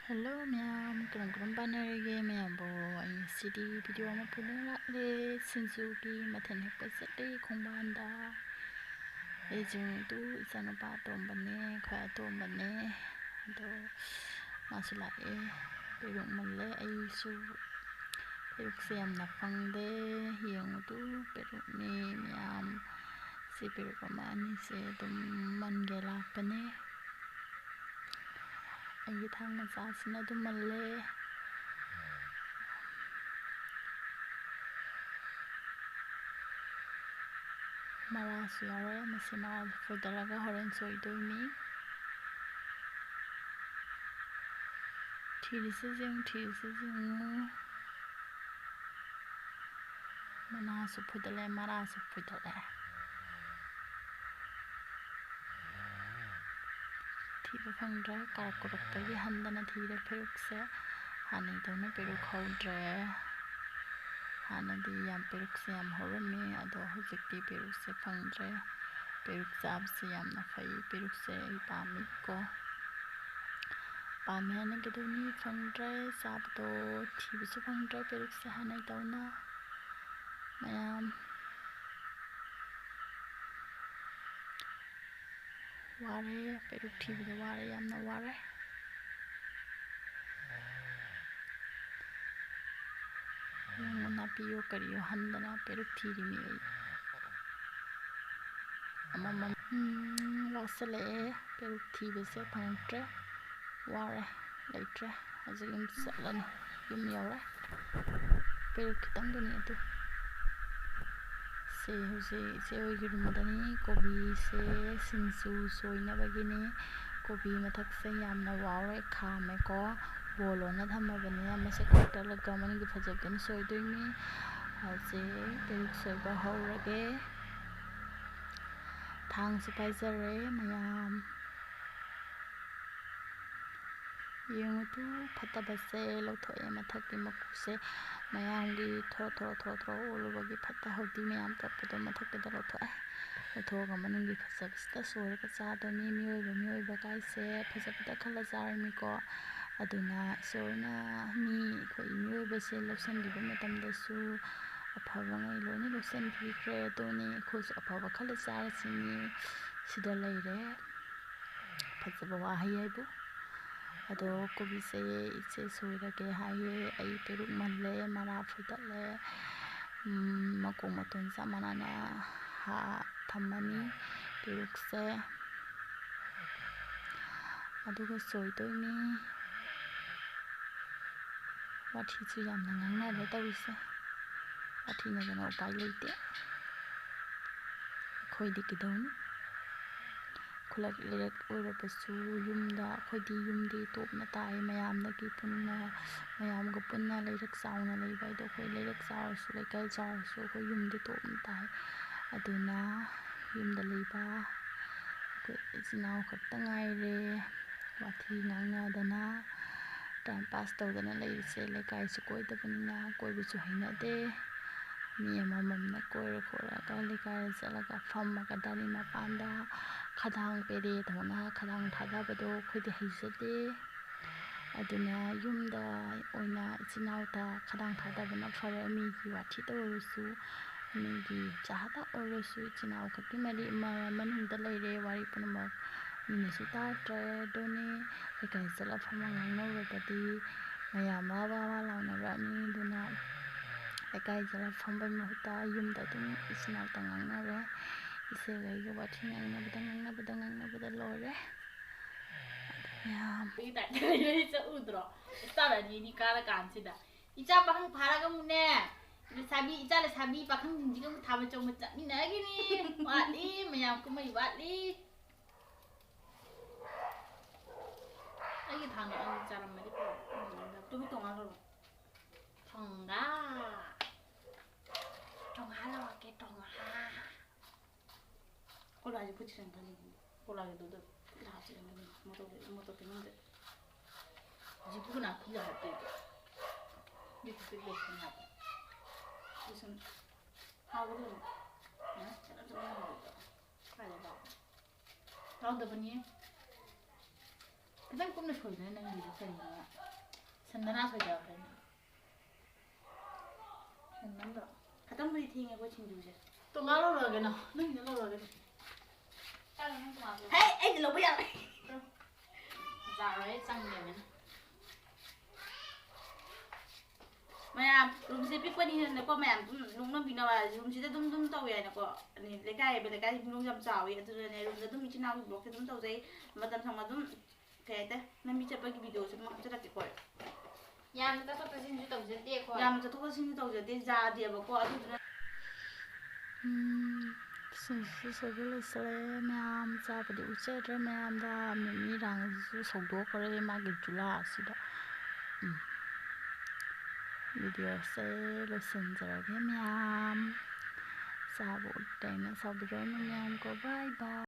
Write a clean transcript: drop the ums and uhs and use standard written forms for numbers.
Hello ma'am, kung bannerige ma'am bo ay CD video mo po na le sinsugi mathen hekpa satte khongbanda ejung tu isano pa tombane khwa tombane do masula e peruk malle ay su peruk siam na pangde yang tu peruk ni ma'am si peruk mani se dum man gela pane ay thang masasina dum malle marasu yare masi marasu fodalaga horen soidoimi thirisijing manasu fodale marasu fodale thiba phangdra karakurapagi handana thire perukse hanai dawna peruk howdre hanadi yam perukse yam horami ado hojikti perukse phangdre peruk sabse yamna fai perukse ipami ko pami hana gedoni phangdre sabdo thibisu phangdre perukse hanai dawna mayam ware peruk thibida ware yamna ware yamna piyo kariyo handana peruk thirimi ai amama wasale peruk thibise phangdre ware leitre azigum salani yum yawre peruk kitang duni atu se oigirumdani kobi se sinsu soina bagini kobi mathak se yamna wawre khame ko bolona thamabani amase kottalaga mangi phajabani soidoimi haje peruk soiba howrage thang se paijare mayam yengutu phatabase lothoe mathaki makuse mayamgi thro olubagi phata hodi mayam tapado mathakida lothoe lothoga manungi phajabista soiraga chadoni mioiba kaise phajabida khala jarami ko aduna sorna mi khoi mioiba se losandriba matamdasu afaba ngai loni losandrikre doni khos afaba khala jarasini sida leire phajaba wahi aibu ado kobi se iche soirage haye ai peruk malle mara phudale mako maton samanana ha thamani peruk se aduga soidoimi wathi chu yamna ngangna le tawise wathi na jana upai leite khoidi kidawni khulak lirak oirabasu yumda khodi yumdi topna tai mayamdagi punna mayamga punna leirak sauna leiba ido khoi leirak saurasu leikai saurasu khoi yumdi topna tai aduna yumda leiba khoi isinau khakta ngaire wathi ngangnadana time pass tawdana leise leikai su koidabanina koibasu hainade mi amamamna koira khoraga leikai chalaga fammaga dari mapanda khadang pere thona khadang thadabado khodi haijade aduna yumda oina ichinauta khadang thadabana fare migi wathi tawrusu migi chahada orusu ichinau khaki mari manungda leire wari punama minasu tatre doni leikai chala phama ngangnawrabadi mayam wawa launarani duna leikai chala phamba mahuta yumda dum ichinauta ngangnare isegaiga wathi ngangnabada lore yam Kita jadi seudro. Istana ni kala kansida. Ica bahang pharaga mune. Sabi ica le sabi bahang jinjing mu thama chong macha ni nagi ni. Wali mayam ku mai wali. Ai thang ai cara mari ko. Tu bi tong alo. Thangga. Tong hala ke tong ha. Ko la ji puchi sang kan ni. Ko la ji do 하지 모토 되는데 지구나 그냥 할 때 이게 그게 그냥 무슨 하고는 제가 좀 하는 거죠. 빨리 봐. 나도 보니 Kadang kumna soida nang di kayaknya. Sandana soida kayaknya. Sandana. Kadang beri tinggal gue singju je. Tuh ngalo lagi no, neng ngalo lagi. Hei, di lo bayar. Dạ rồi, sang điểm này. Maya, room si pick ni na ko maya, nung nang binawa, room si dum tau ya na ko. Ni lekay nung jam saw ya, tu na room dum ichina block dum tau jay, matan sama dum kaya ta, na mi chapa ki video sa mga chara ki ko. Yam ta to sin ju tau je te ko. Yam ta to sin tau je te ja dia ba ko atu na. Sale ma'am चाबदि उचेद्रे ma'am दा मिमी रांजु सौदोखरे मागे जुला सिदा video से लोसनजरगे ma'am चाबो टेना साबिरो ma'am को bye bye